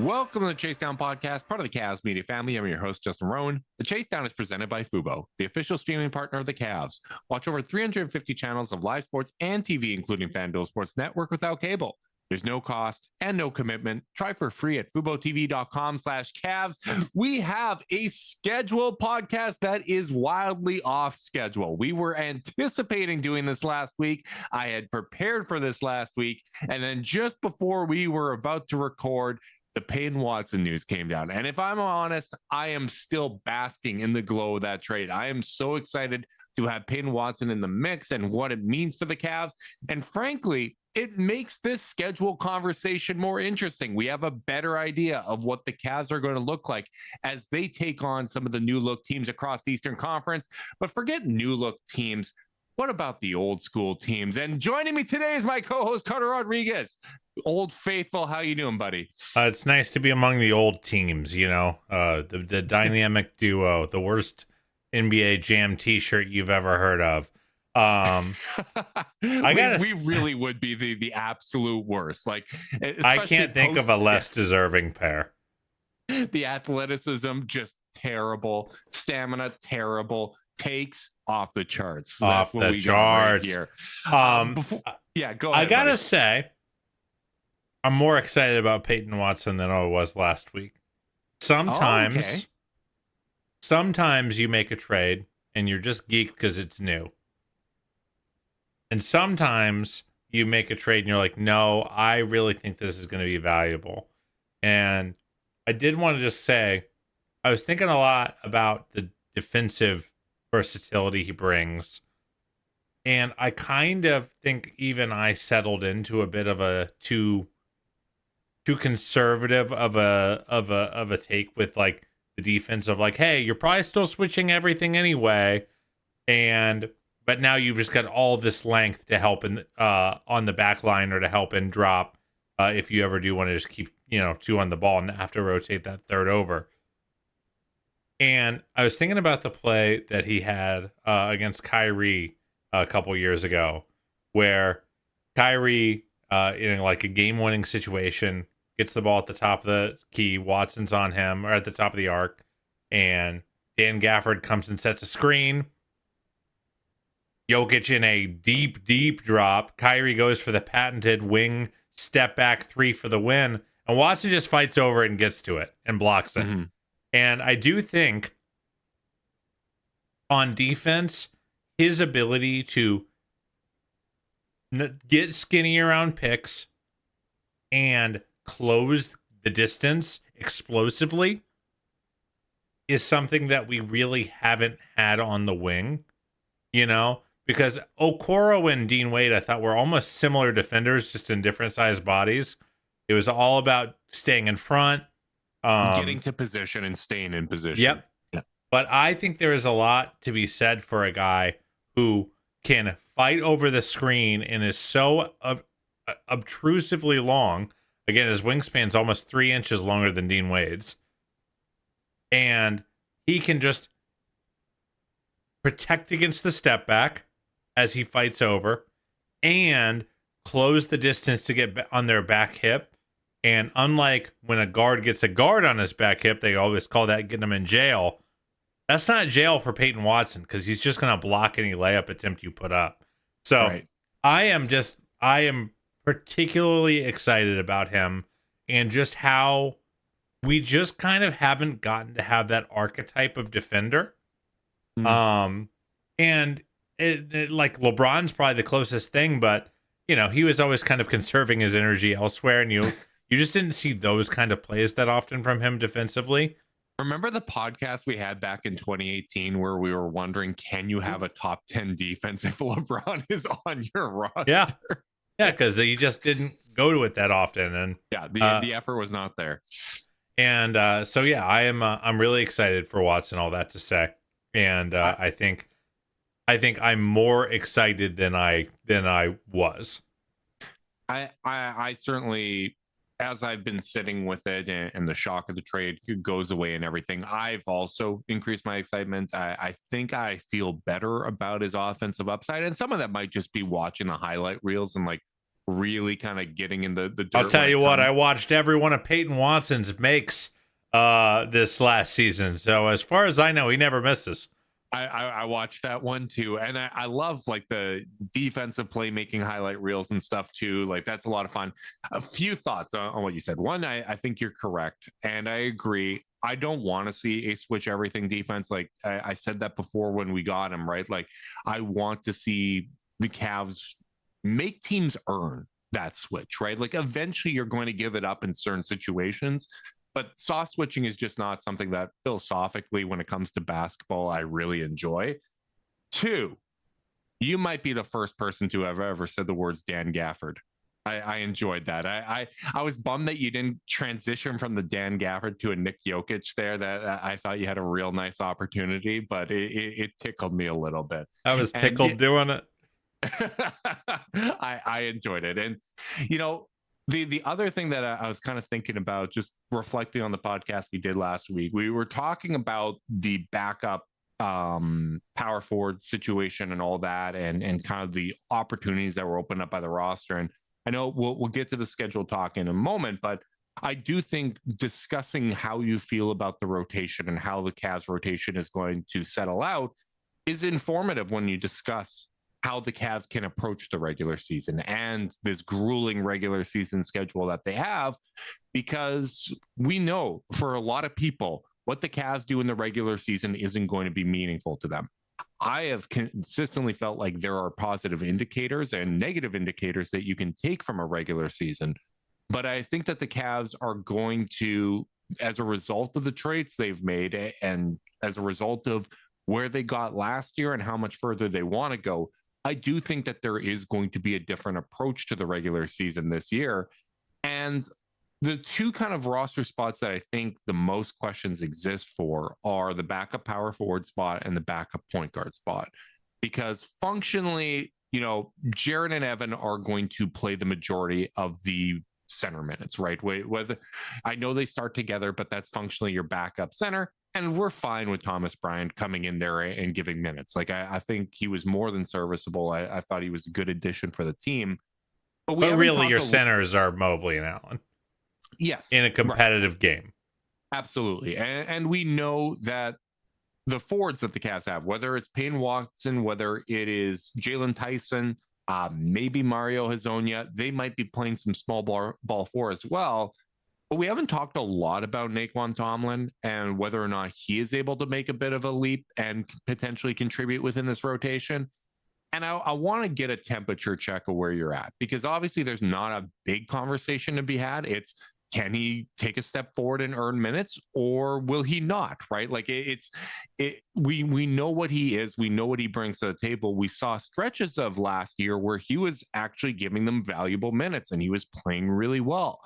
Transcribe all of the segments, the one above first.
Welcome to the Chase Down Podcast, part of the Cavs media family. I'm your host, Justin Rowan. The Chase Down is presented by Fubo, the official streaming partner of the Cavs. Watch over 350 channels of live sports and TV, including FanDuel Sports Network without cable. There's no cost and no commitment. Try for free at FuboTV.com/Cavs. We have a scheduled podcast that is wildly off schedule. We were anticipating doing this last week. I had prepared for this last week. And then just before we were about to record, the Peyton Watson news came down. And if I'm honest, I am still basking in the glow of that trade. I am so excited to have Peyton Watson in the mix and what it means for the Cavs. And frankly, it makes this schedule conversation more interesting. We have a better idea of what the Cavs are going to look like as they take on some of the new look teams across the Eastern Conference. But forget new look teams. What about the old school teams? And joining me today is my co-host, Carter Rodriguez. Old faithful, how you doing, buddy? It's nice to be among the old teams, you know, the dynamic duo, the worst NBA Jam t-shirt you've ever heard of. We really would be the absolute worst. Like, I can't think of a less deserving pair. The athleticism, just terrible. Stamina, terrible. Takes off the charts. So off the charts. Right here. Yeah, go ahead. I gotta say, I'm more excited about Peyton Watson than I was last week. Sometimes you make a trade and you're just geeked because it's new. And sometimes you make a trade and you're like, no, I really think this is going to be valuable. And I did want to just say, I was thinking a lot about the defensive versatility he brings. And I kind of think even I settled into a bit of a too conservative of a take with like the defense of like, hey, you're probably still switching everything anyway. But now you've just got all this length to help in on the back line or to help in drop if you ever do want to just keep, two on the ball and have to rotate that third over. And I was thinking about the play that he had against Kyrie a couple years ago, where Kyrie, in like a game-winning situation, gets the ball at the top of the key, Watson's on him, or at the top of the arc, and Dan Gafford comes and sets a screen. Jokic in a deep, deep drop. Kyrie goes for the patented wing step back three for the win, and Watson just fights over it and gets to it and blocks it. Mm-hmm. And I do think on defense, his ability to get skinny around picks and close the distance explosively is something that we really haven't had on the wing, because Okoro and Dean Wade, I thought, were almost similar defenders, just in different sized bodies. It was all about staying in front, getting to position and staying in position. Yep. But I think there is a lot to be said for a guy who can fight over the screen and is so obtrusively long. Again, his wingspan's almost 3 inches longer than Dean Wade's. And he can just protect against the step back as he fights over and close the distance to get on their back hip. And unlike when a guard gets a guard on his back hip, they always call that getting him in jail. That's not jail for Peyton Watson because he's just going to block any layup attempt you put up. So right. I am particularly excited about him and just how we just kind of haven't gotten to have that archetype of defender. Mm-hmm. And it like LeBron's probably the closest thing, but he was always kind of conserving his energy elsewhere, and you just didn't see those kind of plays that often from him defensively. Remember the podcast we had back in 2018 where we were wondering, can you have a top 10 defense if LeBron is on your roster? Yeah, because he just didn't go to it that often, and the effort was not there. And I'm really excited for Watson. All that to say, and I think I'm more excited than I was. I certainly, as I've been sitting with it and the shock of the trade goes away and everything, I've also increased my excitement. I think I feel better about his offensive upside, and some of that might just be watching the highlight reels and like really kind of getting in the dirt. I'll tell you what, I watched every one of Peyton Watson's makes this last season. So as far as I know, he never misses. I watched that one too, and I love like the defensive playmaking highlight reels and stuff too. Like that's a lot of fun. A few thoughts on what you said. One, I think you're correct, and I agree. I don't want to see a switch everything defense. Like I said that before when we got him, right? Like I want to see the Cavs make teams earn that switch, right? Like eventually you're going to give it up in certain situations. But soft switching is just not something that philosophically, when it comes to basketball, I really enjoy. Two, you might be the first person to have ever said the words Dan Gafford. I enjoyed that. I was bummed that you didn't transition from the Dan Gafford to a Nick Jokic there. That I thought you had a real nice opportunity, but it tickled me a little bit. I was tickled doing it. I enjoyed it. And, you know, the other thing that I was kind of thinking about, just reflecting on the podcast we did last week, we were talking about the backup power forward situation and all that, and kind of the opportunities that were opened up by the roster. And I know we'll get to the schedule talk in a moment, but I do think discussing how you feel about the rotation and how the Cavs rotation is going to settle out is informative when you discuss how the Cavs can approach the regular season and this grueling regular season schedule that they have, because we know for a lot of people, what the Cavs do in the regular season isn't going to be meaningful to them. I have consistently felt like there are positive indicators and negative indicators that you can take from a regular season. But I think that the Cavs are going to, as a result of the trades they've made and as a result of where they got last year and how much further they want to go, I do think that there is going to be a different approach to the regular season this year. And the two kind of roster spots that I think the most questions exist for are the backup power forward spot and the backup point guard spot. Because functionally, you know, Jared and Evan are going to play the majority of the center minutes, right? Whether I know they start together, but that's functionally your backup center. And we're fine with Thomas Bryant coming in there and giving minutes. Like I think he was more than serviceable. I thought he was a good addition for the team. But really, your centers are Mobley and Allen. Yes. In a competitive game. Absolutely. And we know that the forwards that the Cavs have, whether it's Payne Watson, whether it is Jalen Tyson, maybe Mario Hezonja, they might be playing some small ball four as well. But we haven't talked a lot about Naquan Tomlin and whether or not he is able to make a bit of a leap and potentially contribute within this rotation. And I want to get a temperature check of where you're at, because obviously there's not a big conversation to be had. It's, can he take a step forward and earn minutes, or will he not? Right? Like we know what he is. We know what he brings to the table. We saw stretches of last year where he was actually giving them valuable minutes and he was playing really well.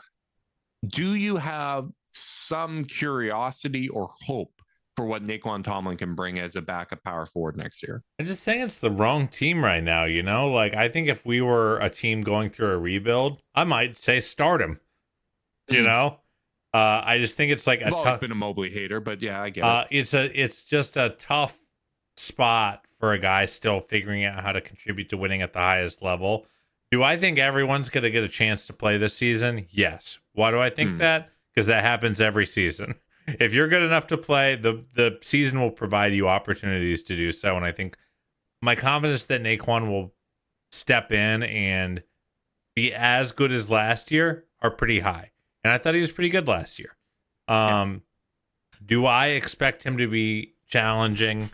Do you have some curiosity or hope for what Naquan Tomlin can bring as a backup power forward next year? I just think it's the wrong team right now, you know? Like, I think if we were a team going through a rebuild, I might say start him, you know? I just think it's like I've always been a Mobley hater, but yeah, I get it. It's just a tough spot for a guy still figuring out how to contribute to winning at the highest level. Do I think everyone's going to get a chance to play this season? Yes. Why do I think that? Because that happens every season. If you're good enough to play, the season will provide you opportunities to do so. And I think my confidence that Naquan will step in and be as good as last year are pretty high. And I thought he was pretty good last year. Do I expect him to be challenging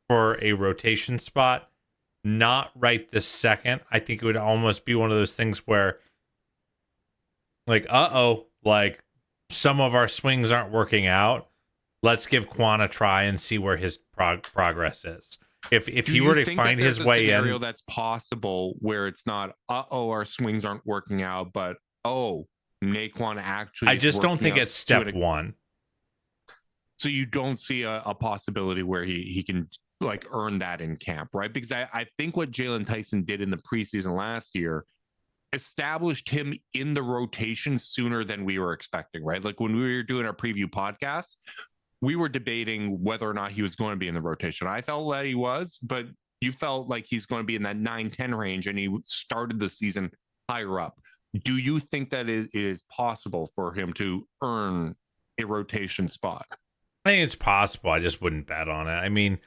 for a rotation spot? Not right this second. I think it would almost be one of those things where, like, like some of our swings aren't working out. Let's give Quan a try and see where his progress is. If he were to find his way scenario in, that's possible where it's not, our swings aren't working out, but Naquan actually. I just don't think it's step one. So you don't see a possibility where he can like earn that in camp, right? Because I think what Jalen Tyson did in the preseason last year established him in the rotation sooner than we were expecting, right? Like when we were doing our preview podcast, we were debating whether or not he was going to be in the rotation. I felt that he was, but you felt like he's going to be in that 9-10 range, and he started the season higher up. Do you think that it is possible for him to earn a rotation spot? I think it's possible. I just wouldn't bet on it. I mean,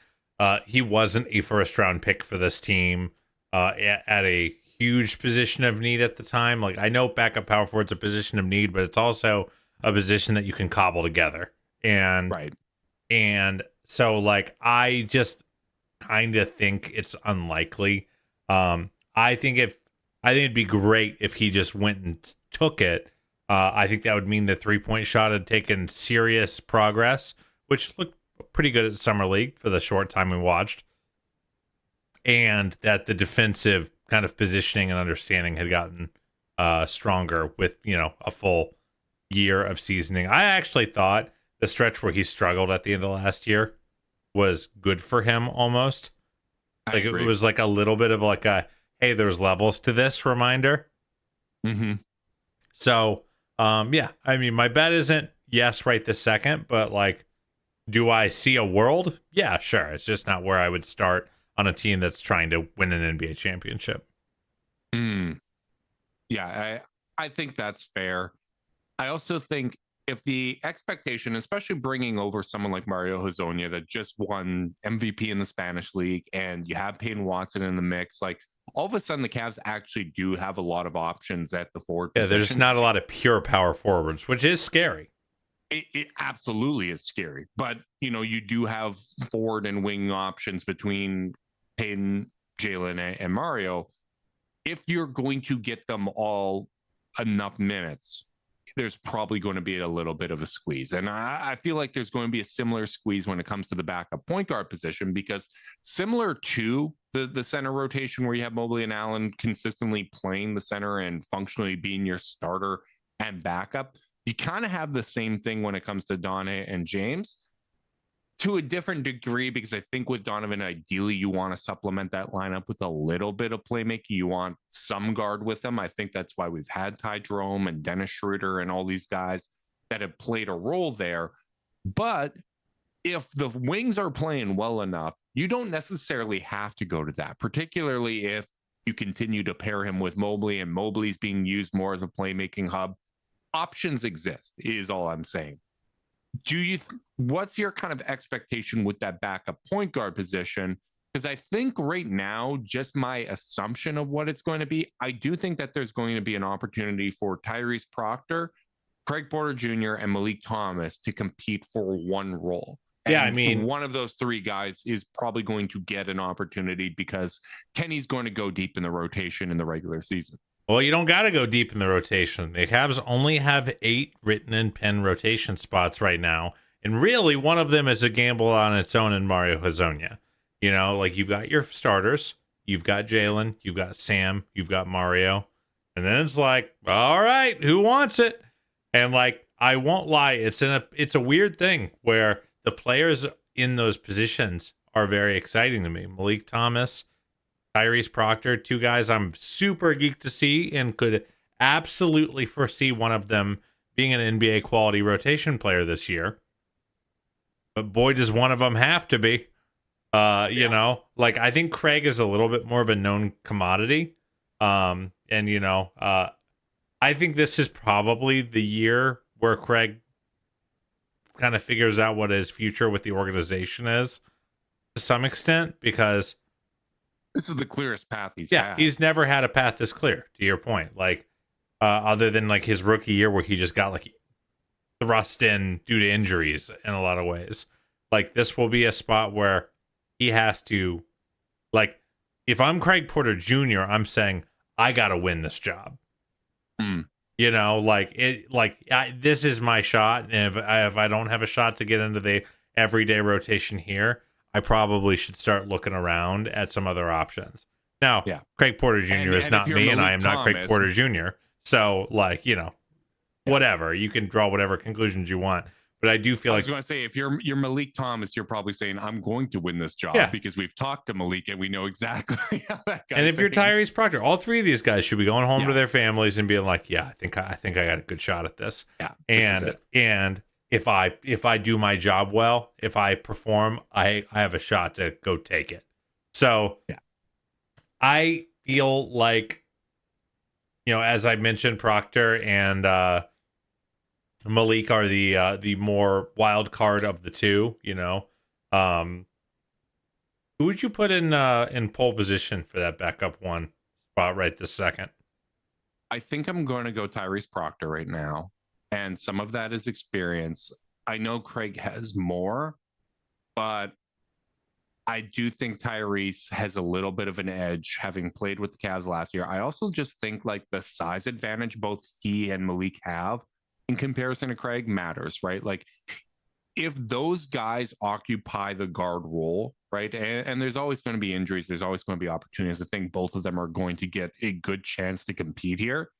he wasn't a first round pick for this team at a huge position of need at the time. Like, I know backup power forward's a position of need, but it's also a position that you can cobble together. And right. And so, like, I just kind of think it's unlikely. I think it'd be great if he just went and took it. I think that would mean the 3-point shot had taken serious progress, which looked pretty good at Summer League for the short time we watched, and that the defensive kind of positioning and understanding had gotten stronger with, a full year of seasoning. I actually thought the stretch where he struggled at the end of last year was good for him almost. Like, it was like a little bit of like a, hey, there's levels to this reminder. Mm-hmm. So, yeah, I mean, my bet isn't yes right this second, but like, do I see a world? Yeah, sure. It's just not where I would start on a team that's trying to win an NBA championship. Yeah, I think that's fair. I also think if the expectation, especially bringing over someone like Mario Hezonja that just won MVP in the Spanish League, and you have Peyton Watson in the mix, like, all of a sudden the Cavs actually do have a lot of options at the forward position. There's not a lot of pure power forwards, which is scary. It absolutely is scary. But, you do have forward and wing options between Peyton, Jalen, and Mario. If you're going to get them all enough minutes, there's probably going to be a little bit of a squeeze. And I feel like there's going to be a similar squeeze when it comes to the backup point guard position, because similar to the center rotation where you have Mobley and Allen consistently playing the center and functionally being your starter and backup, you kind of have the same thing when it comes to Donnie and James to a different degree, because I think with Donovan, ideally you want to supplement that lineup with a little bit of playmaking. You want some guard with them. I think that's why we've had Ty Jerome and Dennis Schroeder and all these guys that have played a role there. But if the wings are playing well enough, you don't necessarily have to go to that, particularly if you continue to pair him with Mobley and Mobley's being used more as a playmaking hub. Options exist, is all I'm saying. What's your kind of expectation with that backup point guard position? Because I think right now, just my assumption of what it's going to be, I do think that there's going to be an opportunity for Tyrese Proctor, Craig Porter Jr., and Malik Thomas to compete for one role. Yeah, I mean, one of those three guys is probably going to get an opportunity because Kenny's going to go deep in the rotation in the regular season. Well, you don't got to go deep in the rotation. The Cavs only have 8 written in pen rotation spots right now. And really, one of them is a gamble on its own in Mario Hezonja. Like, you've got your starters. You've got Jalen. You've got Sam. You've got Mario. And then it's like, all right, who wants it? And, like, I won't lie. It's a weird thing where the players in those positions are very exciting to me. Malik Thomas, Tyrese Proctor, 2 guys I'm super geeked to see and could absolutely foresee one of them being an NBA quality rotation player this year. But boy, does one of them have to be. Like, I think Craig is a little bit more of a known commodity. I think this is probably the year where Craig kind of figures out what his future with the organization is to some extent, because this is the clearest path he's had. He's never had a path this clear, to your point. Like, other than like his rookie year where he just got like thrust in due to injuries in a lot of ways. Like, this will be a spot where he has to, like, if I'm Craig Porter Jr., I'm saying, I got to win this job. This is my shot. And if I don't have a shot to get into the everyday rotation here, I probably should start looking around at some other options. Now, Craig Porter Jr. is not me, and I am not Craig Porter Jr. So, whatever. You can draw whatever conclusions you want. But I do feel like I was going to say, if you're Malik Thomas, you're probably saying, I'm going to win this job because we've talked to Malik and we know exactly how that guy. And if you're Tyrese Proctor, all 3 of these guys should be going home to their families and being like, I think I got a good shot at this. Yeah. And if I do my job well, if I perform, I have a shot to go take it. So I feel like as I mentioned, Proctor and Malik are the more wild card of the two. Um, who would you put in pole position for that backup one spot right this second? I think I'm going to go Tyrese Proctor right now. And some of that is experience. I know Craig has more, but I do think Tyrese has a little bit of an edge having played with the Cavs last year. I also just think like the size advantage both he and Malik have in comparison to Craig matters, right? Like if those guys occupy the guard role, right? And there's always going to be injuries, there's always going to be opportunities. I think both of them are going to get a good chance to compete here.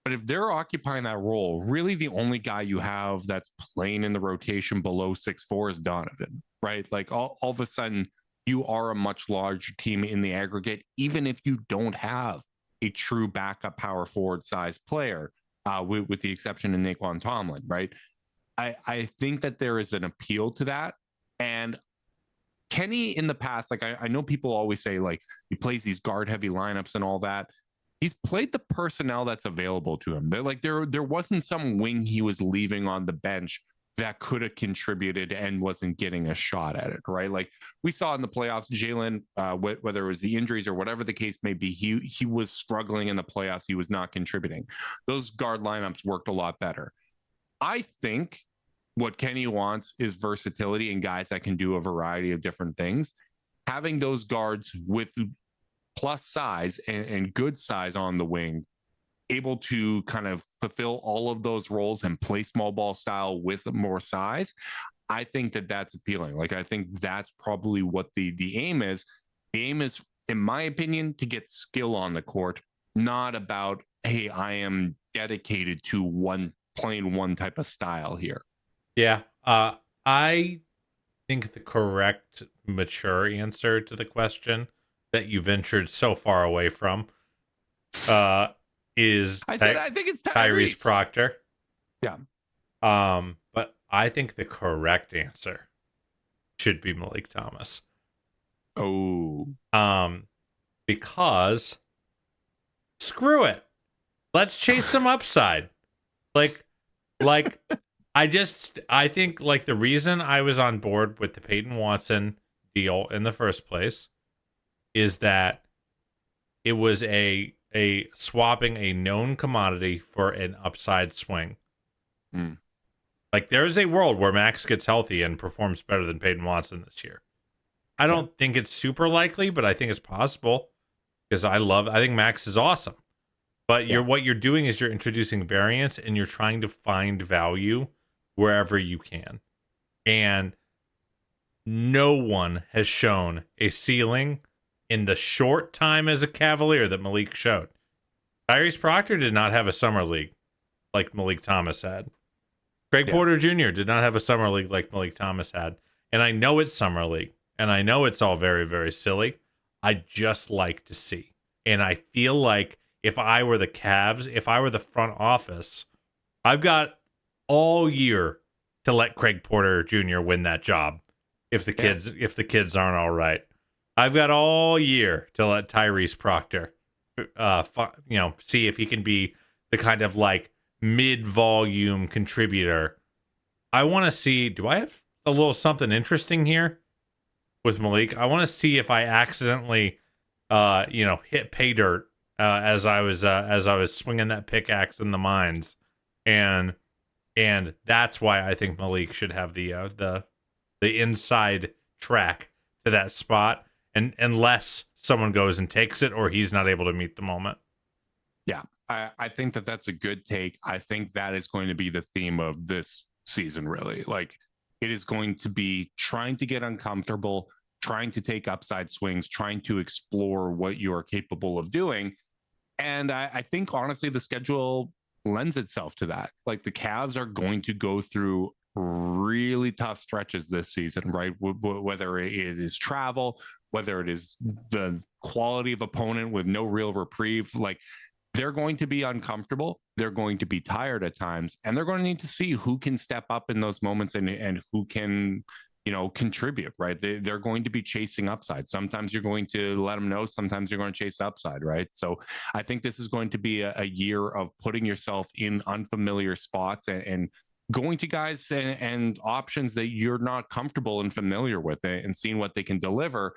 But if they're occupying that role, really the only guy you have that's playing in the rotation below 6'4" is Donovan, right? Like all of a sudden, you are a much larger team in the aggregate, even if you don't have a true backup power forward size player, with the exception of Naquan Tomlin, right? I think that there is an appeal to that. And Kenny in the past, like I know people always say like he plays these guard heavy lineups and all that. He's played the personnel that's available to him. They're like there wasn't some wing he was leaving on the bench that could have contributed and wasn't getting a shot at it, right? Like we saw in the playoffs, Jalen, whether it was the injuries or whatever the case may be, he was struggling in the playoffs. He was not contributing. Those guard lineups worked a lot better. I think what Kenny wants is versatility and guys that can do a variety of different things. Having those guards with plus size and good size on the wing, able to kind of fulfill all of those roles and play small ball style with more size, I think that that's appealing. Like I think that's probably what the aim is. The aim is, in my opinion, to get skill on the court, not about, hey, I am dedicated to playing one type of style here. Yeah. I think the correct mature answer to the question that you ventured so far away from is I think it's Tyrese Proctor. Yeah. But I think the correct answer should be Malik Thomas. Oh. Because screw it. Let's chase some upside. Like I think like the reason I was on board with the Peyton Watson deal in the first place is that it was a swapping a known commodity for an upside swing. Mm. Like there is a world where Max gets healthy and performs better than Peyton Watson this year. I don't think it's super likely, but I think it's possible because I think Max is awesome. But what you're doing is you're introducing variance and you're trying to find value wherever you can. And no one has shown a ceiling in the short time as a Cavalier that Malik showed. Tyrese Proctor did not have a summer league like Malik Thomas had. Craig Porter Jr. did not have a summer league like Malik Thomas had. And I know it's summer league, and I know it's all very, very silly. I just like to see. And I feel like if I were the Cavs, if I were the front office, I've got all year to let Craig Porter Jr. win that job if the kids aren't all right. I've got all year to let Tyrese Proctor, see if he can be the kind of like mid-volume contributor. I want to see, do I have a little something interesting here with Malik? I want to see if I accidentally, hit pay dirt as I was swinging that pickaxe in the mines, and that's why I think Malik should have the inside track to that spot. And unless someone goes and takes it or he's not able to meet the moment. Yeah, I think that's a good take. I think that is going to be the theme of this season, really. Like, it is going to be trying to get uncomfortable, trying to take upside swings, trying to explore what you are capable of doing. And I think, honestly, the schedule lends itself to that. Like, the Cavs are going to go through really tough stretches this season, right? Whether it is travel, whether it is the quality of opponent with no real reprieve, like they're going to be uncomfortable. They're going to be tired at times, and they're going to need to see who can step up in those moments and who can, contribute, right? They're going to be chasing upside. Sometimes you're going to let them know, sometimes you're going to chase upside, right? So I think this is going to be a year of putting yourself in unfamiliar spots and going to guys and options that you're not comfortable and familiar with, and seeing what they can deliver.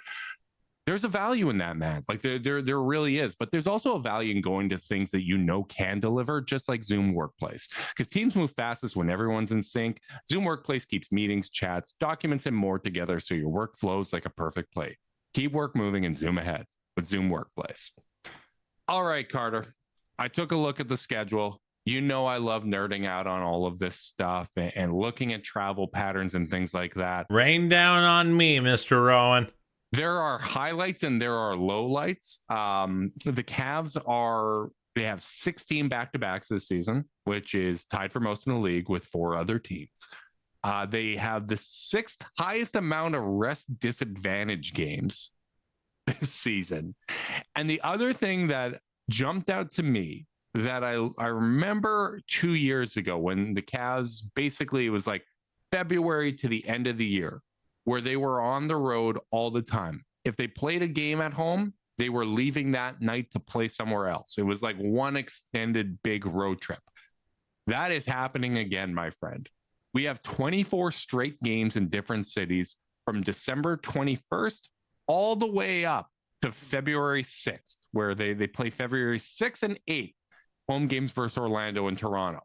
There's a value in that, man. Like there really is. But there's also a value in going to things that can deliver, just like Zoom Workplace. Because teams move fastest when everyone's in sync. Zoom Workplace keeps meetings, chats, documents, and more together so your work flows like a perfect play. Keep work moving and zoom ahead with Zoom Workplace. All right, Carter. I took a look at the schedule. I love nerding out on all of this stuff and looking at travel patterns and things like that. Rain down on me, Mr. Rowan. There are highlights and there are lowlights. The Cavs they have 16 back-to-backs this season, which is tied for most in the league with 4 other teams. They have the 6th highest amount of rest disadvantage games this season. And the other thing that jumped out to me that I remember 2 years ago when the Cavs, basically it was like February to the end of the year, where they were on the road all the time. If they played a game at home, they were leaving that night to play somewhere else. It was like one extended big road trip. That is happening again, my friend. We have 24 straight games in different cities from December 21st all the way up to February 6th, where they play February 6th and 8th, home games versus Orlando and Toronto.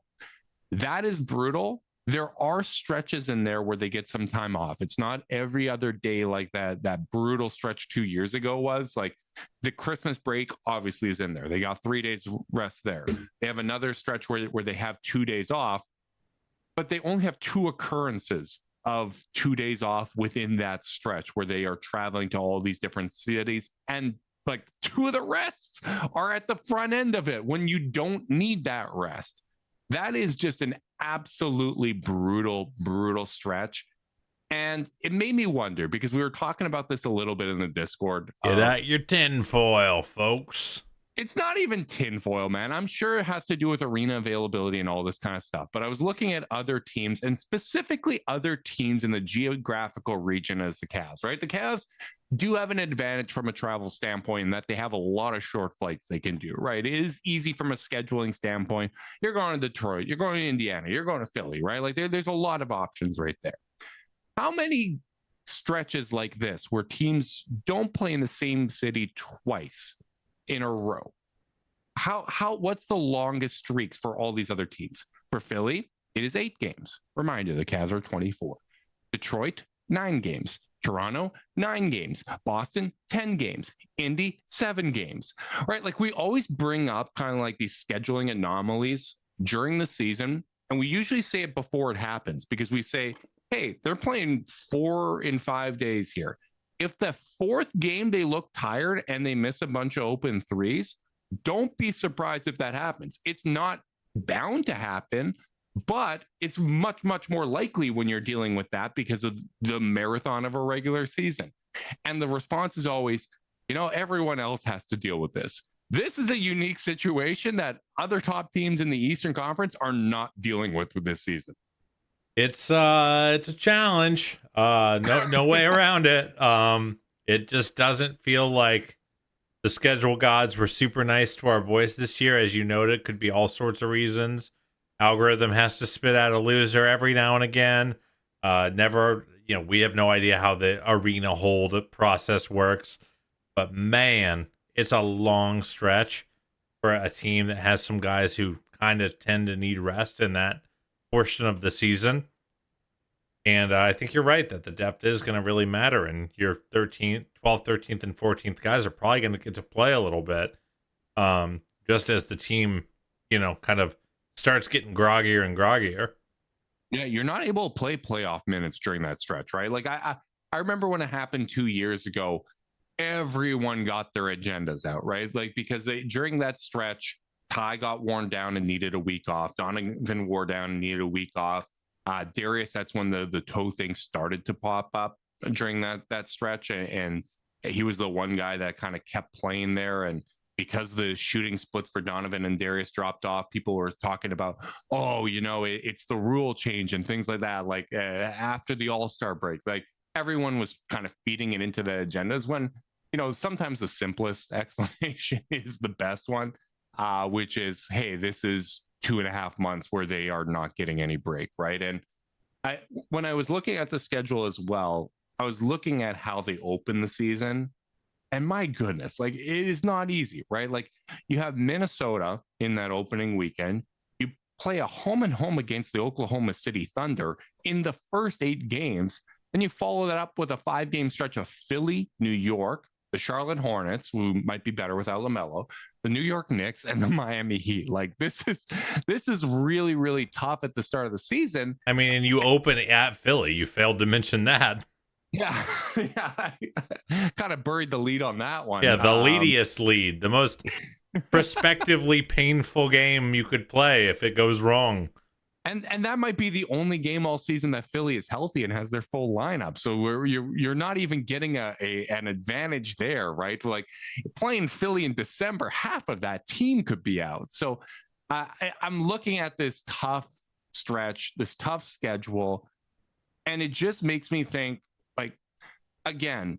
That is brutal. There are stretches in there where they get some time off. It's not every other day like that brutal stretch 2 years ago was. Like the Christmas break obviously is in there. They got 3 days rest there. They have another stretch where they have 2 days off, but they only have 2 occurrences of 2 days off within that stretch where they are traveling to all these different cities. And like 2 of the rests are at the front end of it when you don't need that rest. That is just an absolutely brutal stretch. And it made me wonder, because we were talking about this a little bit in the Discord. Get out your tinfoil, folks. It's not even tinfoil, man. I'm sure it has to do with arena availability and all this kind of stuff. But I was looking at other teams, and specifically other teams in the geographical region as the Cavs, right? The Cavs do have an advantage from a travel standpoint in that they have a lot of short flights they can do, right? It is easy from a scheduling standpoint. You're going to Detroit, you're going to Indiana, you're going to Philly, right? Like there's a lot of options right there. How many stretches like this where teams don't play in the same city twice in a row? What's the longest streaks for all these other teams? For Philly, it is 8 games. Remind you, the Cavs are 24. Detroit, 9 games. Toronto, 9 games. Boston, 10 games. Indy, 7 games. Right? Like we always bring up kind of like these scheduling anomalies during the season, and we usually say it before it happens, because we say, hey, they're playing 4 in 5 days here. If the 4th game they look tired and they miss a bunch of open threes, don't be surprised if that happens. It's not bound to happen, but it's much more likely when you're dealing with that because of the marathon of a regular season. And the response is always, everyone else has to deal with this. This is a unique situation that other top teams in the Eastern Conference are not dealing with this season. It's a challenge. No way around it. It just doesn't feel like the schedule gods were super nice to our boys this year. As you noted, could be all sorts of reasons. Algorithm has to spit out a loser every now and again. Never, we have no idea how the arena hold process works. But man, it's a long stretch for a team that has some guys who kind of tend to need rest in that portion of the season. And I think you're right that the depth is going to really matter, and your 12th, 13th, and 14th guys are probably going to get to play a little bit, just as the team, kind of starts getting groggier and groggier. Yeah, you're not able to play playoff minutes during that stretch, right? Like I remember when it happened 2 years ago, everyone got their agendas out, right? Like because during that stretch, Ty got worn down and needed a week off. Donovan wore down and needed a week off. Darius, that's when the toe thing started to pop up during that stretch, and he was the one guy that kind of kept playing there. And because the shooting splits for Donovan and Darius dropped off, people were talking about, it's the rule change and things like that. Like after the All-Star break, like everyone was kind of feeding it into the agendas when, sometimes the simplest explanation is the best one, which is, hey, this is 2.5 months where they are not getting any break, right? And when I was looking at the schedule as well, I was looking at how they open the season. And my goodness, like, it is not easy, right? Like, you have Minnesota in that opening weekend. You play a home and home against the Oklahoma City Thunder in the first 8 games. Then you follow that up with a 5-game stretch of Philly, New York, the Charlotte Hornets, who might be better without LaMelo, the New York Knicks, and the Miami Heat. Like, this is really, really tough at the start of the season. I mean, and you open at Philly. You failed to mention that. Yeah, yeah, I kind of buried the lead on that one. Yeah, the leadiest lead, the most prospectively painful game you could play if it goes wrong. And that might be the only game all season that Philly is healthy and has their full lineup. So you're not even getting an advantage there, right? Like, playing Philly in December, half of that team could be out. So I'm looking at this tough stretch, this tough schedule, and it just makes me think, like, again,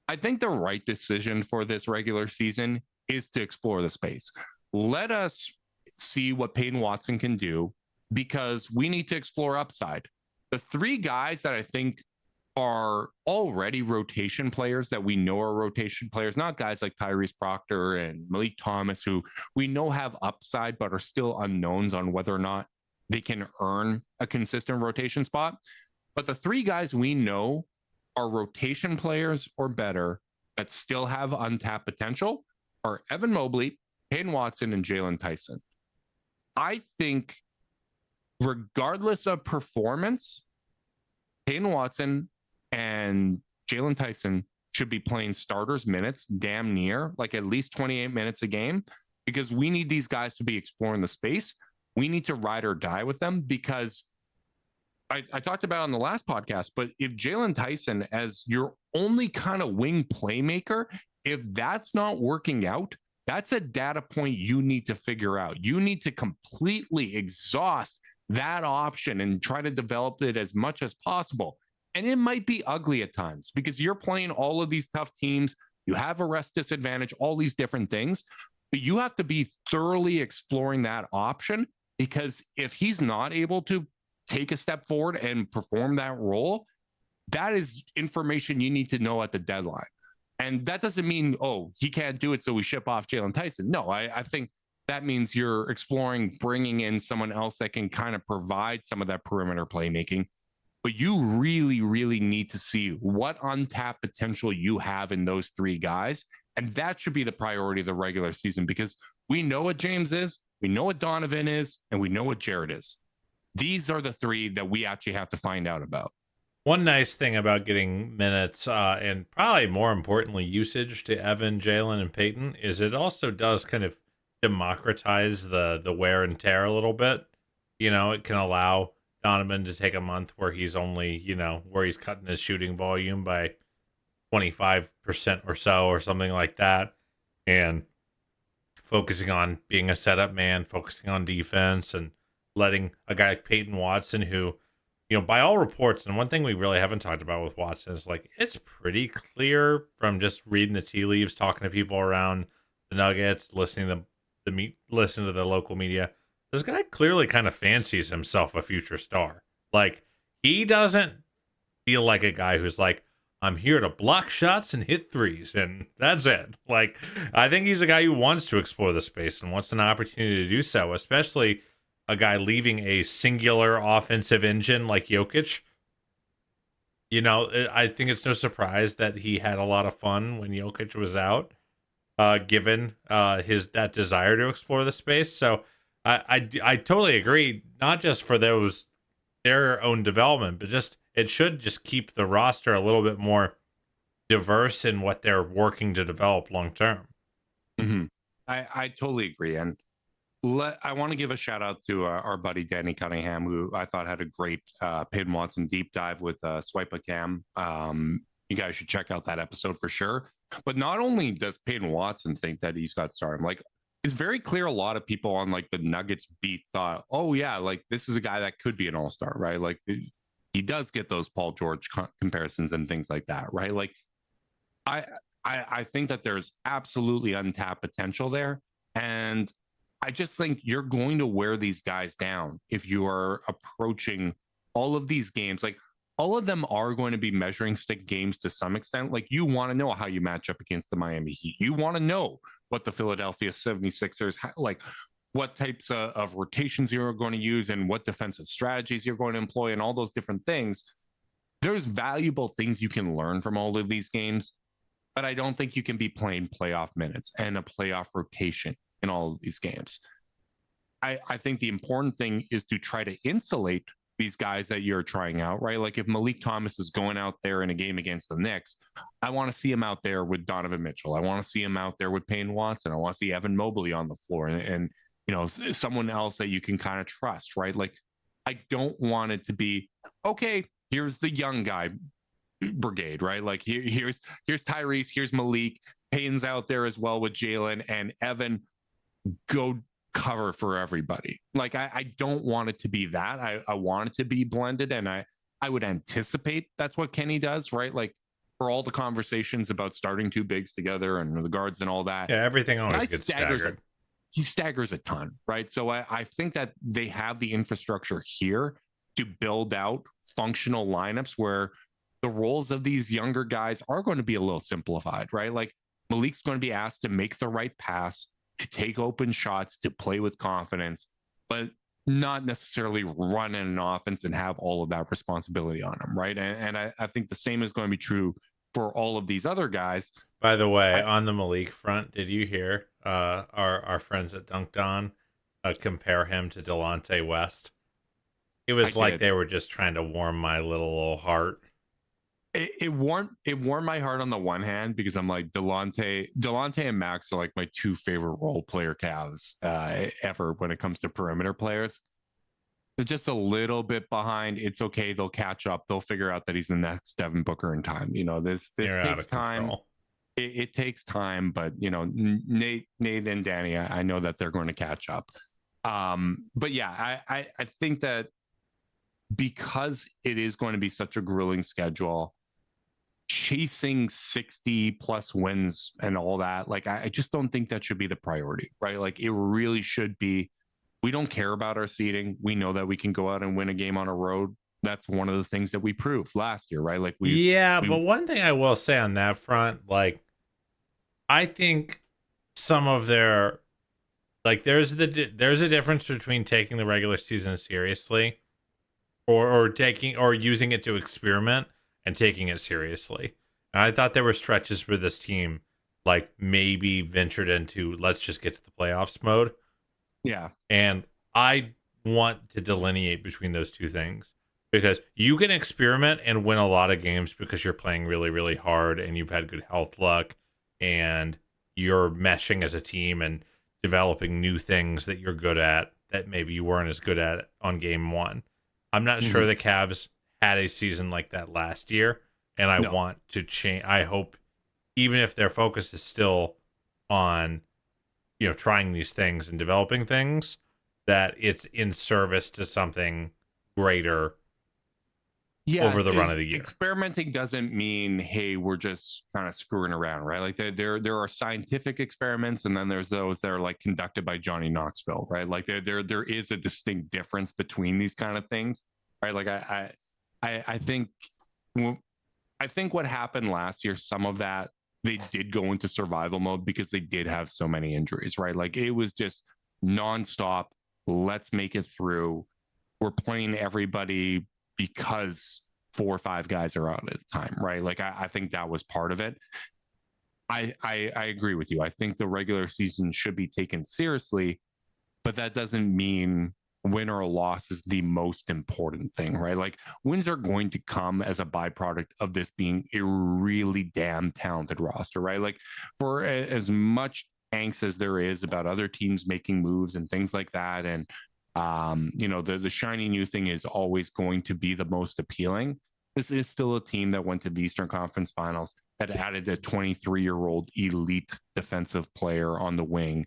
I think the right decision for this regular season is to explore the space. Let us see what Peyton Watson can do, because we need to explore upside. The 3 guys that I think are already rotation players that we know are rotation players, not guys like Tyrese Proctor and Malik Thomas, who we know have upside but are still unknowns on whether or not they can earn a consistent rotation spot. But the 3 guys we know are rotation players or better that still have untapped potential are Evan Mobley, Peyton Watson, and Jalen Tyson. I think, regardless of performance, Peyton Watson and Jalen Tyson should be playing starters minutes, damn near, like at least 28 minutes a game, because we need these guys to be exploring the space. We need to ride or die with them, because I talked about on the last podcast, but if Jalen Tyson as your only kind of wing playmaker, if that's not working out, that's a data point you need to figure out. You need to completely exhaust that option and try to develop it as much as possible. And it might be ugly at times because you're playing all of these tough teams. You have a rest disadvantage, all these different things, but you have to be thoroughly exploring that option, because if he's not able to take a step forward and perform that role, that is information you need to know at the deadline. And that doesn't mean, oh, he can't do it, so we ship off Jalen Tyson. No, I think that means you're exploring bringing in someone else that can kind of provide some of that perimeter playmaking. But you really, really need to see what untapped potential you have in those 3 guys. And that should be the priority of the regular season, because we know what James is, we know what Donovan is, and we know what Jared is. These are the 3 that we actually have to find out about. One nice thing about getting minutes, and probably more importantly, usage to Evan, Jalen, and Peyton, is it also does kind of democratize the wear and tear a little bit. It can allow Donovan to take a month where he's only, where he's cutting his shooting volume by 25% or so, or something like that, and focusing on being a setup man, focusing on defense, and letting a guy like Peyton Watson, who, by all reports, and one thing we really haven't talked about with Watson is, like, it's pretty clear from just reading the tea leaves, talking to people around the Nuggets, listening to the local media, this guy clearly kind of fancies himself a future star. Like, he doesn't feel like a guy who's like, I'm here to block shots and hit threes, and that's it. Like, I think he's a guy who wants to explore the space and wants an opportunity to do so, especially a guy leaving a singular offensive engine like Jokic. I think it's no surprise that he had a lot of fun when Jokic was out, given that desire to explore the space. So I totally agree, not just for their own development, but just it should just keep the roster a little bit more diverse in what they're working to develop long term. Mm-hmm. I totally agree. And I want to give a shout out to our buddy Danny Cunningham, who I thought had a great Peyton Watson deep dive with Swipa Cam. You guys should check out that episode for sure. But not only does Peyton Watson think that he's got stardom, like, it's very clear a lot of people on, like, the Nuggets beat thought, oh yeah, like, this is a guy that could be an all-star, right? Like, he does get those Paul George comparisons and things like that, right? Like I, I think that there's absolutely untapped potential there, and I just think you're going to wear these guys down if you are approaching all of these games. Like all of them are going to be measuring stick games to some extent. Like you want to know how you match up against the Miami Heat. You want to know what the Philadelphia 76ers like, what types of rotations you're going to use and what defensive strategies you're going to employ and all those different things. There's valuable things you can learn from all of these games, but I don't think you can be playing playoff minutes and a playoff rotation in all of these games. I think the important thing is to try to insulate these guys that you're trying out, right? Like if Malik Thomas is going out there in a game against the Knicks, I want to see him out there with Donovan Mitchell. I want to see him out there with Payne Watson. I want to see Evan Mobley on the floor and you know, someone else that you can kind of trust, right? Like I don't want it to be, okay, here's the young guy brigade, right? Like here's Tyrese, here's Malik, Payne's out there as well with Jalen, and Evan go cover for everybody. Like I don't want it to be that. I want it to be blended, and I would anticipate that's what Kenny does, right? Like for all the conversations about starting two bigs together and the guards and all that. Yeah, everything always gets staggered. He staggers a ton, right? So I think that they have the infrastructure here to build out functional lineups where the roles of these younger guys are going to be a little simplified, right? Like Malik's going to be asked to make the right pass, to take open shots, to play with confidence, but not necessarily run in an offense and have all of that responsibility on him, right? And I think the same is going to be true for all of these other guys. By the way, on the Malik front, did you hear our friends at Dunked On compare him to Delonte West? It was they were just trying to warm my little old heart. It warmed my heart on the one hand because I'm like Delonte and Max are like my two favorite role player Cavs ever when it comes to perimeter players. They're just a little bit behind. It's okay. They'll catch up. They'll figure out that he's the next Devin Booker in time. You know, this takes time. It takes time, but you know, Nate and Danny, I know that they're going to catch up. But yeah, I think that because it is going to be such a grueling schedule, chasing 60 plus wins and all that, like I just don't think that should be the priority, right? Like it really should be, we don't care about our seeding. We know that we can go out and win a game on a road. That's one of the things that we proved last year, right? Like but one thing I will say on that front, like I think some of their, like there's a difference between taking the regular season seriously or taking or using it to experiment and taking it seriously. And I thought there were stretches where this team like maybe ventured into let's just get to the playoffs mode. Yeah. And I want to delineate between those two things because you can experiment and win a lot of games because you're playing really, really hard and you've had good health luck and you're meshing as a team and developing new things that you're good at that maybe you weren't as good at on game one. I'm not sure the Cavs had a season like that last year, and I want to change. I hope even if their focus is still on, you know, trying these things and developing things, that it's in service to something greater over the run of the year. Experimenting doesn't mean, hey, we're just kind of screwing around, right? Like there are scientific experiments, and then there's those that are like conducted by Johnny Knoxville, right? Like there is a distinct difference between these kind of things, right? Like I think what happened last year, some of that they did go into survival mode because they did have so many injuries, right? Like it was just nonstop. Let's make it through. We're playing everybody because 4 or 5 guys are out at the time, right? Like I think that was part of it. I agree with you. I think the regular season should be taken seriously, but that doesn't mean win or a loss is the most important thing, right? Like wins are going to come as a byproduct of this being a really damn talented roster, right? Like for as much angst as there is about other teams making moves and things like that, and you know, the shiny new thing is always going to be the most appealing. This is still a team that went to the Eastern Conference Finals, that added a 23-year-old elite defensive player on the wing,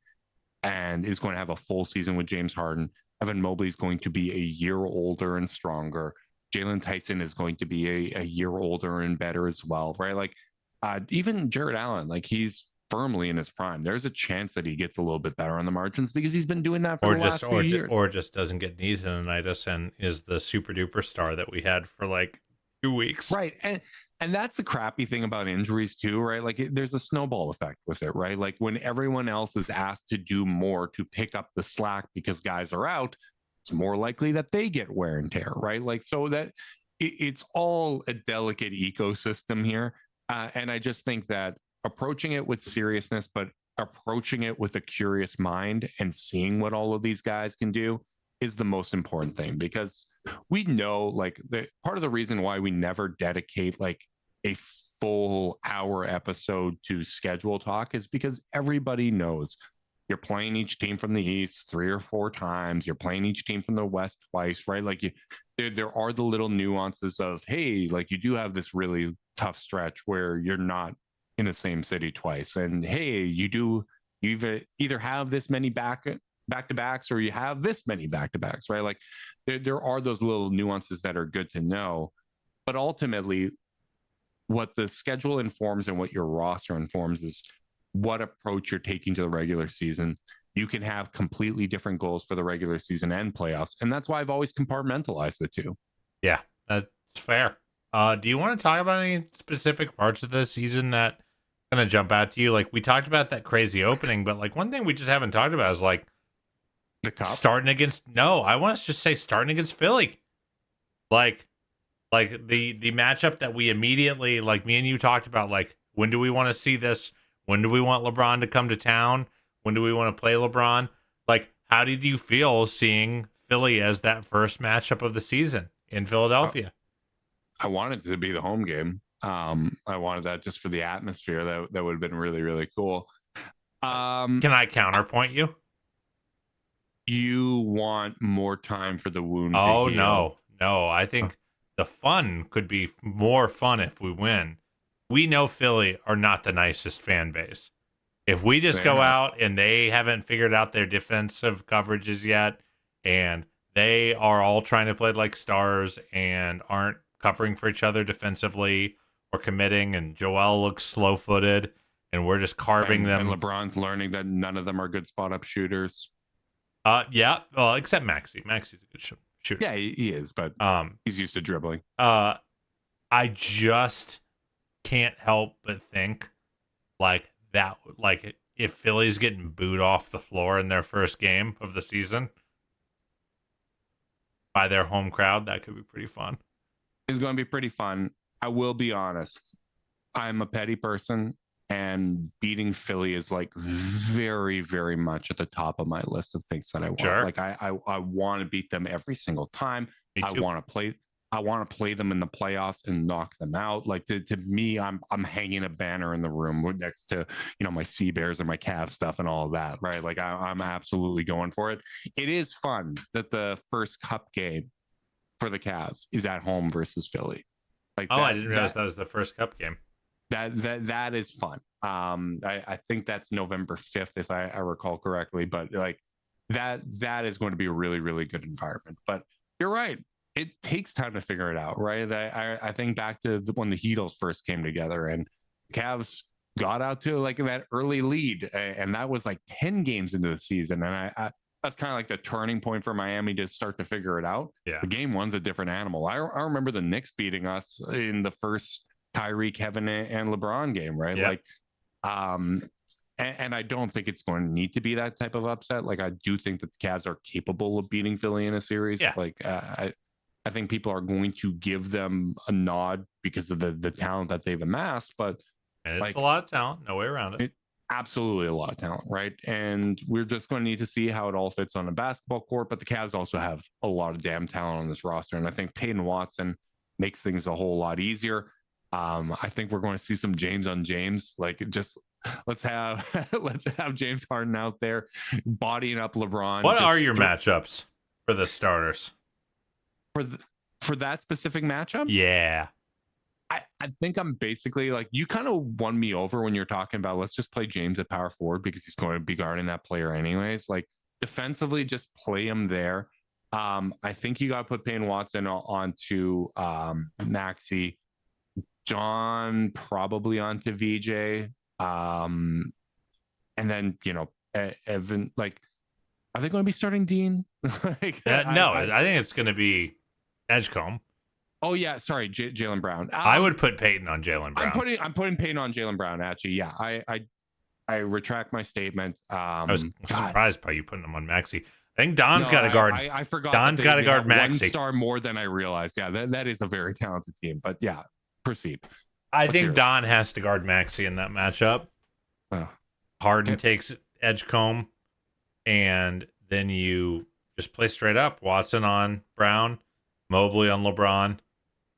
and is going to have a full season with James Harden. Evan Mobley is going to be a year older and stronger. Jalen Tyson is going to be a year older and better as well, right? Like even Jared Allen, like he's firmly in his prime. There's a chance that he gets a little bit better on the margins because he's been doing that for the last few years. Or just doesn't get knee tendonitis and is the super duper star that we had for like 2 weeks. Right. And that's the crappy thing about injuries too, right? Like there's a snowball effect with it, right? Like when everyone else is asked to do more to pick up the slack because guys are out, it's more likely that they get wear and tear, right? Like so that it's all a delicate ecosystem here. And I just think that approaching it with seriousness, but approaching it with a curious mind and seeing what all of these guys can do is the most important thing, because we know like the part of the reason why we never dedicate like a full hour episode to schedule talk is because everybody knows you're playing each team from the East 3 or 4 times. You're playing each team from the West twice, right? Like there are the little nuances of, hey, like you do have this really tough stretch where you're not in the same city twice. And hey, you either have this many back-to-backs or you have this many back-to-backs, right? Like there are those little nuances that are good to know. But ultimately, what the schedule informs and what your roster informs is what approach you're taking to the regular season. You can have completely different goals for the regular season and playoffs. And that's why I've always compartmentalized the two. Yeah, that's fair. Do you want to talk about any specific parts of this season that kind of jump out to you? Like we talked about that crazy opening, but like one thing we just haven't talked about is like the Cup starting against, I want to just say starting against Philly. Like the matchup that we immediately, like me and you talked about, like when do we want to see this? When do we want LeBron to come to town? When do we want to play LeBron? Like, how did you feel seeing Philly as that first matchup of the season in Philadelphia? I wanted it to be the home game. I wanted that just for the atmosphere. That would have been really, really cool. Can I counterpoint you? You want more time for the wound to heal. No. I think the fun could be more fun if we win. We know Philly are not the nicest fan base. If we just go out and they haven't figured out their defensive coverages yet, and they are all trying to play like stars and aren't covering for each other defensively or committing, and Joel looks slow-footed, and we're just carving them. And LeBron's learning that none of them are good spot-up shooters. Yeah, well, except Maxey. Maxey's a good shooter. Yeah, he is, but he's used to dribbling. I just can't help but think like that, like if Philly's getting booed off the floor in their first game of the season by their home crowd, that could be pretty fun. It's going to be pretty fun. I will be honest. I'm a petty person, and beating Philly is like very, very much at the top of my list of things that I want. Sure. Like I want to beat them every single time. I want to play them in the playoffs and knock them out. Like to me, I'm hanging a banner in the room next to, my Sea Bears and my Cavs stuff and all of that, right? Like I'm absolutely going for it. It is fun that the first Cup game for the Cavs is at home versus Philly. Like I didn't realize that was the first Cup game. That is fun. I think that's November 5th, if I recall correctly, but like that is going to be a really, really good environment. But you're right. It takes time to figure it out, right? I think back to when the Heatles first came together and Cavs got out to like that early lead, and that was like 10 games into the season. And I that's kind of like the turning point for Miami to start to figure it out. Yeah. The game one's a different animal. I remember the Knicks beating us in the first Kyrie, Kevin, and LeBron game, right? Yeah. Like, and I don't think it's going to need to be that type of upset. Like, I do think that the Cavs are capable of beating Philly in a series. Yeah. Like, I think people are going to give them a nod because of the talent that they've amassed, but and it's a lot of talent, no way around it. Absolutely a lot of talent, right? And we're just going to need to see how it all fits on a basketball court. But the Cavs also have a lot of damn talent on this roster, and I think Peyton Watson makes things a whole lot easier. I think we're going to see some James on James. Like, just let's have James Harden out there bodying up LeBron. What are your matchups for the starters for that specific matchup? Yeah. I think I'm basically like, you kind of won me over when you're talking about let's just play James at power forward because he's going to be guarding that player anyways. Like, defensively, just play him there. I think you got to put Payne Watson onto Maxi, John probably onto VJ, and then Evan. Like, are they going to be starting Dean? Like, No, I think it's going to be Edgecombe. Oh yeah, sorry, Jaylen Brown. I would put Peyton on Jaylen Brown. I'm putting Payton on Jaylen Brown. Actually, yeah, I retract my statement. I was surprised by you putting him on Maxi. I think Don's got to guard. I forgot. Don's got to guard Maxi. 1 star more than I realized. Yeah, that is a very talented team. But yeah, proceed. I think Don has to guard Maxi in that matchup. Oh. Harden takes Edgecombe, and then you just play straight up. Watson on Brown, Mobley on LeBron,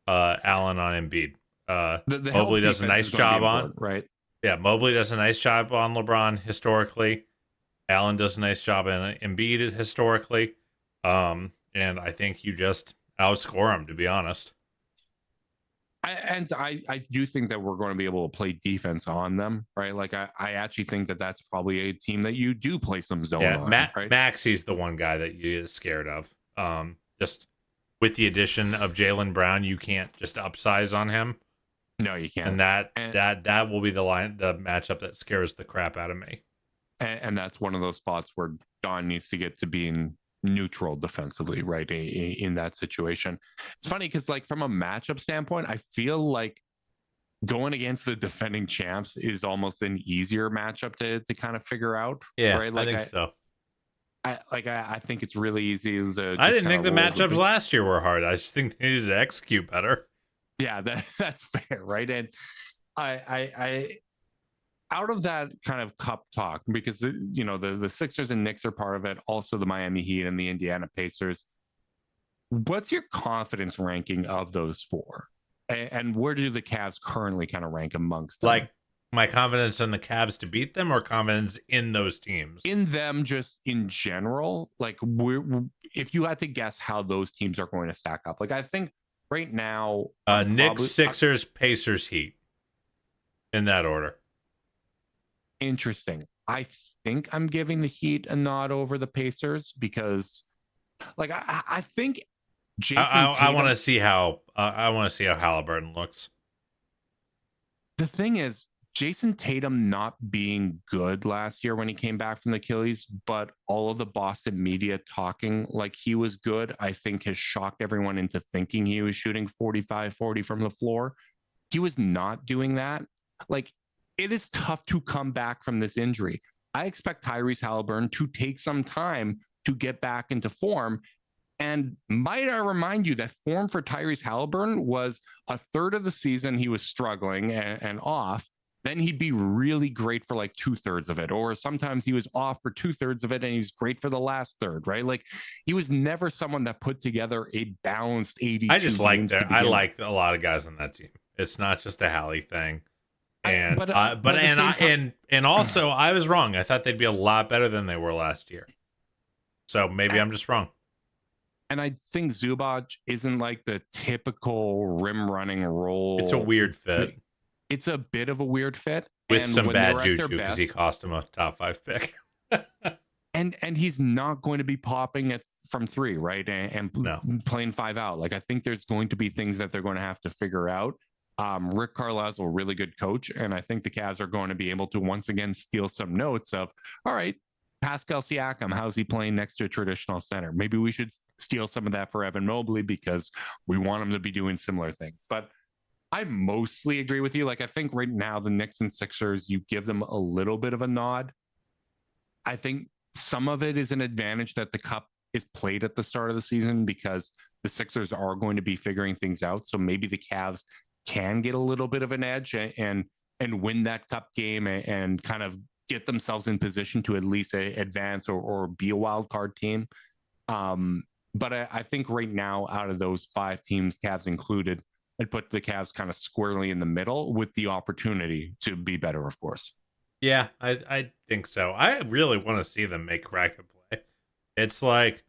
Allen on Embiid. Mobley does a nice job on, right? Yeah, Mobley does a nice job on LeBron historically. Allen does a nice job in Embiid historically. And I think you just outscore him, to be honest. I do think that we're going to be able to play defense on them, right? Like, I actually think that that's probably a team that you do play some zone on. Right? Maxi's the one guy that you get scared of. Just with the addition of Jaylen Brown, you can't just upsize on him. No, you can't. And that will be the matchup that scares the crap out of me. And that's one of those spots where Don needs to get to being neutral defensively, right? In that situation. It's funny because, like, from a matchup standpoint, I feel like going against the defending champs is almost an easier matchup to kind of figure out. Yeah, right? Like, I think so. I think it's really easy to. I didn't think the matchups last year were hard. I just think they needed to execute better. Yeah, that's fair, right? And I out of that kind of cup talk, because the Sixers and Knicks are part of it, also the Miami Heat and the Indiana Pacers. What's your confidence ranking of those four, and where do the Cavs currently kind of rank amongst them? Like, my confidence in the Cavs to beat them, or confidence in those teams? In them, just in general. Like, if you had to guess how those teams are going to stack up, like, I think right now, Knicks, Sixers, Pacers, Heat, in that order. Interesting. I think I'm giving the Heat a nod over the Pacers because, like, I think Jason. I want to see how Halliburton looks. The thing is, Jason Tatum not being good last year when he came back from the Achilles, but all of the Boston media talking like he was good, I think has shocked everyone into thinking he was shooting 45-40 from the floor. He was not doing that. Like, it is tough to come back from this injury. I expect Tyrese Halliburton to take some time to get back into form. And might I remind you that form for Tyrese Halliburton was a third of the season he was struggling and off. Then he'd be really great for like 2/3 of it. Or sometimes he was off for 2/3 of it and he's great for the last third, right? Like, he was never someone that put together a balanced 82. I just like that. I like a lot of guys on that team. It's not just a Hallie thing. And also I was wrong. I thought they'd be a lot better than they were last year. So maybe I'm just wrong. And I think Zubac isn't like the typical rim running role. It's a weird fit. It's a bit of a weird fit. With some bad juju because he cost him a top 5 pick. and he's not going to be popping it from 3, right? And playing 5 out. Like, I think there's going to be things that they're going to have to figure out. Rick Carlisle's a really good coach, and I think the Cavs are going to be able to once again steal some notes of, all right, Pascal Siakam, how's he playing next to a traditional center? Maybe we should steal some of that for Evan Mobley because we want him to be doing similar things. But I mostly agree with you. Like, I think right now the Knicks and Sixers, you give them a little bit of a nod. I think some of it is an advantage that the Cup is played at the start of the season because the Sixers are going to be figuring things out. So maybe the Cavs can get a little bit of an edge and win that Cup game and kind of get themselves in position to at least advance or be a wild card team. But I think right now, out of those 5 teams, Cavs included, I'd put the Cavs kind of squarely in the middle with the opportunity to be better, of course. Yeah, I think so. I really want to see them make bracket play. It's like,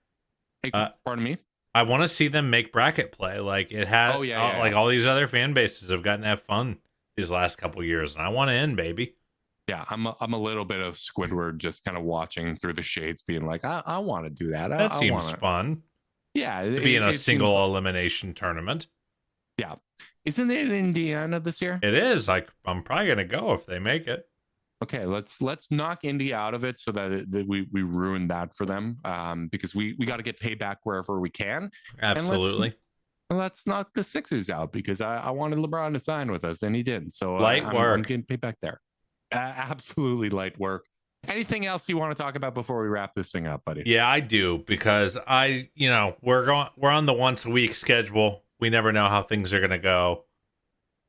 pardon me? I want to see them make bracket play. Like, it has, all these other fan bases have gotten to have fun these last couple of years, and I want to end, baby. Yeah, I'm a little bit of Squidward, just kind of watching through the shades, being like, I want to do that. That seems fun. Yeah, to be in a it seems single elimination tournament. yeah. Isn't it in Indiana this year? It is. Like, I'm probably gonna go if they make it. Okay, let's knock Indy out of it so that we ruin that for them, because we got to get payback wherever we can, and Absolutely. let's knock the Sixers out because I wanted LeBron to sign with us and he didn't, so Light I'm work. getting payback there. Absolutely light work. Anything else you want to talk about before we wrap this thing up, buddy? Yeah, I do, because we're on the once a week schedule. We never know how things are gonna go.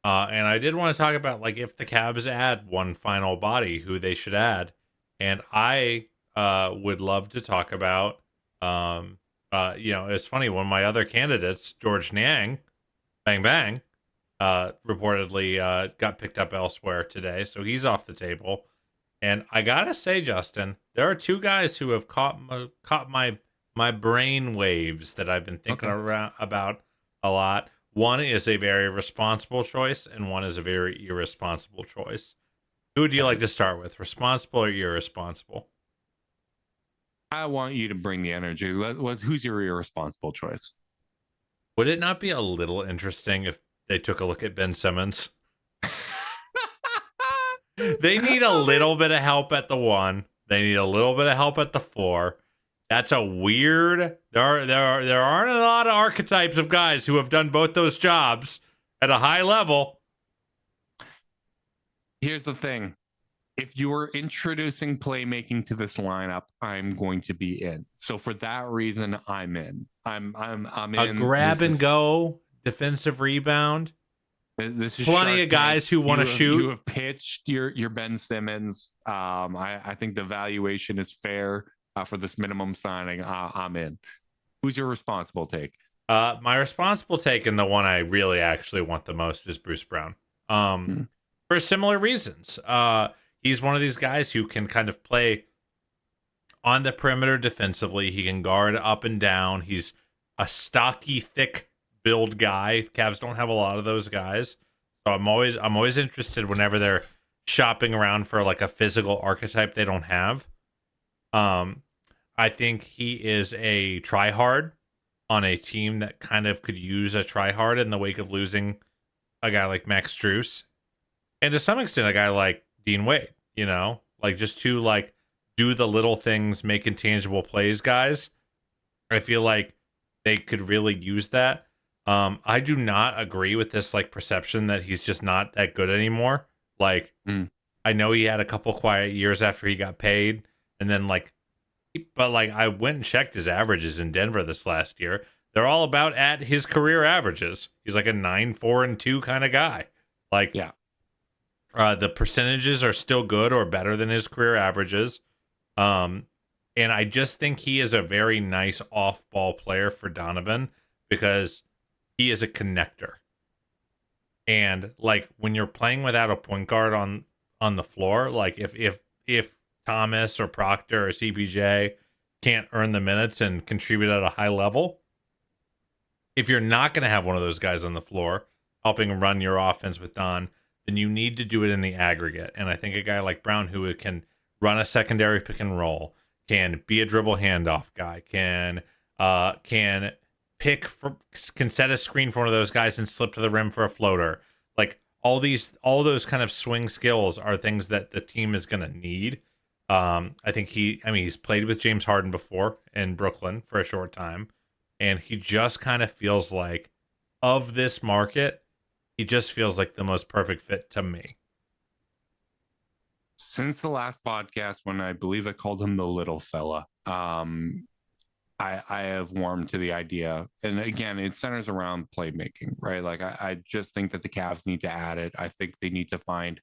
And I did want to talk about, like, if the Cavs add one final body, who they should add. And I would love to talk about, it's funny, one of my other candidates, George Niang, Bang Bang, reportedly got picked up elsewhere today. So he's off the table. And I gotta say, Justin, there are two guys who have caught my brain waves that I've been thinking about a lot. One is a very responsible choice, and one is a very irresponsible choice. Who would you like to start with, responsible or irresponsible? I want you to bring the energy. Who's your irresponsible choice? Would it not be a little interesting if they took a look at Ben Simmons? They need a little bit of help at the 1. They need a little bit of help at the 4. That's a weird. There aren't a lot of archetypes of guys who have done both those jobs at a high level. Here's the thing: if you were introducing playmaking to this lineup, I'm going to be in. So for that reason, I'm in. I'm in. A grab and go defensive rebound. This is plenty of guys who want to shoot. You have pitched your Ben Simmons. I think the valuation is fair for this minimum signing. I'm in. Who's your responsible take? My responsible take, and the one I really actually want the most, is Bruce Brown. For similar reasons. He's one of these guys who can kind of play on the perimeter defensively. He can guard up and down. He's a stocky, thick build guy. Cavs don't have a lot of those guys, so I'm always interested whenever they're shopping around for like a physical archetype they don't have. I think he is a tryhard on a team that kind of could use a tryhard in the wake of losing a guy like Max Strus, and to some extent a guy like Dean Wade. Like just two like do the little things, make intangible plays guys. I feel like they could really use that. I do not agree with this like perception that he's just not that good anymore. Like, I know he had a couple quiet years after he got paid, and then but I went and checked his averages in Denver this last year. They're all about at his career averages. He's like a 9-4-2 kind of guy. Yeah. The percentages are still good or better than his career averages. And I just think he is a very nice off-ball player for Donovan because he is a connector. And when you're playing without a point guard on the floor, if Thomas or Proctor or CPJ can't earn the minutes and contribute at a high level, if you're not going to have one of those guys on the floor helping run your offense with Don, then you need to do it in the aggregate. And I think a guy like Brown, who can run a secondary pick and roll, can be a dribble handoff guy, can set a screen for one of those guys and slip to the rim for a floater. All those kind of swing skills are things that the team is going to need. I think he's played with James Harden before in Brooklyn for a short time, and he just kind of feels like, of this market, he just feels like the most perfect fit to me. Since the last podcast, when I believe I called him the little fella, I have warmed to the idea. And again, it centers around playmaking, right? I just think that the Cavs need to add it. I think they need to find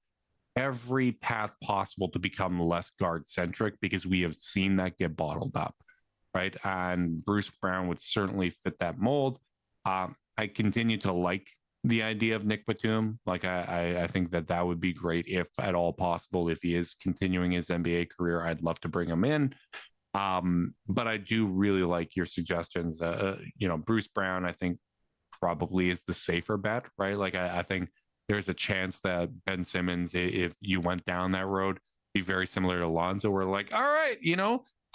every path possible to become less guard centric, because we have seen that get bottled up, right? And Bruce Brown would certainly fit that mold. I continue to like the idea of Nick Batum. I think that would be great if at all possible. If he is continuing his NBA career, I'd love to bring him in. But I do really like your suggestions. Bruce Brown, I think, probably is the safer bet, right? I think there's a chance that Ben Simmons, if you went down that road, be very similar to Lonzo, where all right,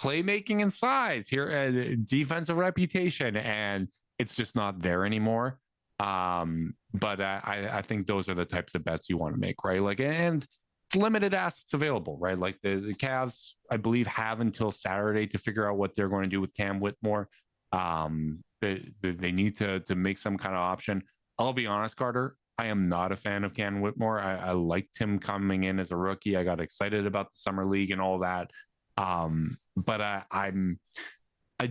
playmaking and size here, defensive reputation, and it's just not there anymore. But I think those are the types of bets you want to make, right? Like, and it's limited assets available, right? Like the Cavs, I believe, have until Saturday to figure out what they're going to do with Cam Whitmore. They need to make some kind of option. I'll be honest, Carter, I am not a fan of Cam Whitmore. I liked him coming in as a rookie. I got excited about the summer league and all that. But I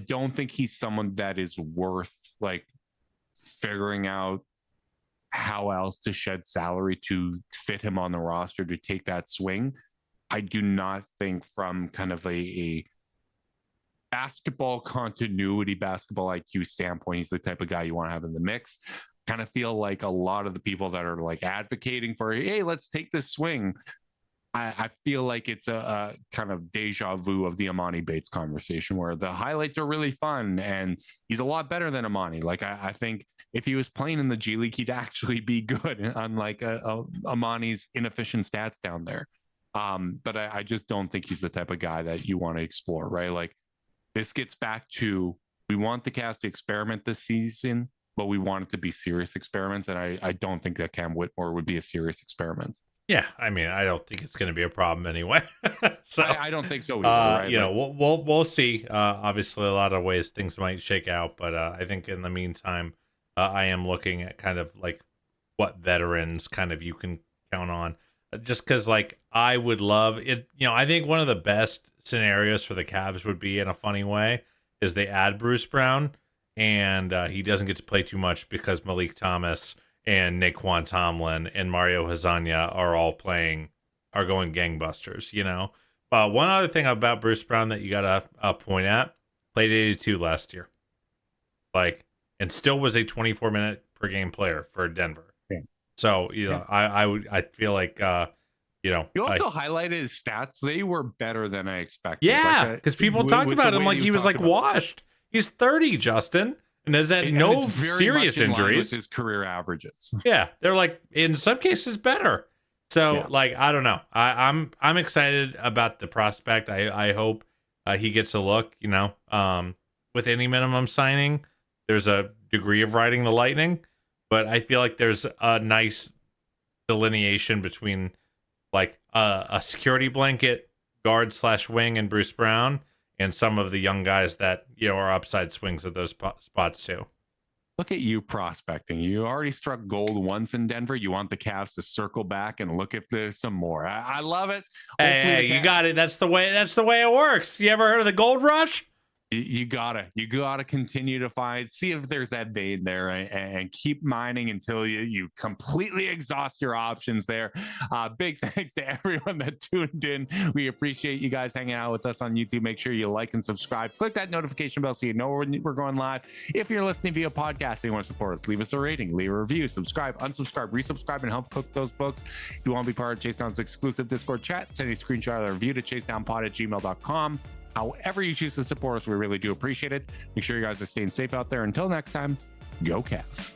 don't think he's someone that is worth like figuring out how else to shed salary to fit him on the roster to take that swing. I do not think from kind of a basketball continuity, basketball IQ standpoint, he's the type of guy you want to have in the mix. Kind of feel like a lot of the people that are like advocating for, hey, let's take this swing. I feel like it's a kind of deja vu of the Amani Bates conversation where the highlights are really fun and he's a lot better than Amani. Like I think if he was playing in the G League, he'd actually be good, unlike Amani's inefficient stats down there. But I just don't think he's the type of guy that you want to explore, right? Like this gets back to, we want the Cavs to experiment this season, but we want it to be serious experiments. And I don't think that Cam Whitmore would be a serious experiment. Yeah, I mean, I don't think it's going to be a problem anyway. So I don't think so either. Right? You know, we'll see. Obviously, a lot of ways things might shake out, but I think in the meantime, I am looking at kind of like what veterans kind of you can count on. Just because, like, I would love it. You know, I think one of the best scenarios for the Cavs would be, in a funny way, is they add Bruce Brown and he doesn't get to play too much because Malik Thomas and Naquan Tomlin and Mario Hezonja are going gangbusters, you know? One other thing about Bruce Brown that you got to point at, played 82 last year. Like, and still was a 24-minute per game player for Denver. Yeah. So, you know, I feel like, you know. You also highlighted his stats. They were better than I expected. Yeah, because people talked about him like he was like washed. He's 30, Justin. And has had no serious injuries. With his career averages. Yeah, they're like in some cases better. So like I don't know. I'm excited about the prospect. I hope he gets a look. You know, with any minimum signing, there's a degree of riding the lightning, but I feel like there's a nice delineation between like a security blanket guard / wing and Bruce Brown. And some of the young guys that, you know, are upside swings at those spots too. Look at you prospecting. You already struck gold once in Denver. You want the Cavs to circle back and look if there's some more. I love it. Hey, you got it. That's the way it works. You ever heard of the gold rush? You gotta continue to see if there's that vein there and keep mining until you completely exhaust your options there. Big thanks to everyone that tuned in. We appreciate you guys hanging out with us on YouTube. Make sure you like and subscribe. Click that notification bell so you know when we're going live. If you're listening via podcast and you want to support us, leave us a rating, leave a review, subscribe, unsubscribe, resubscribe, and help cook those books. If you want to be part of Chase Down's exclusive Discord chat, send a screenshot of the review to chasedownpod@gmail.com. However you choose to support us, we really do appreciate it. Make sure you guys are staying safe out there. Until next time, go Cavs.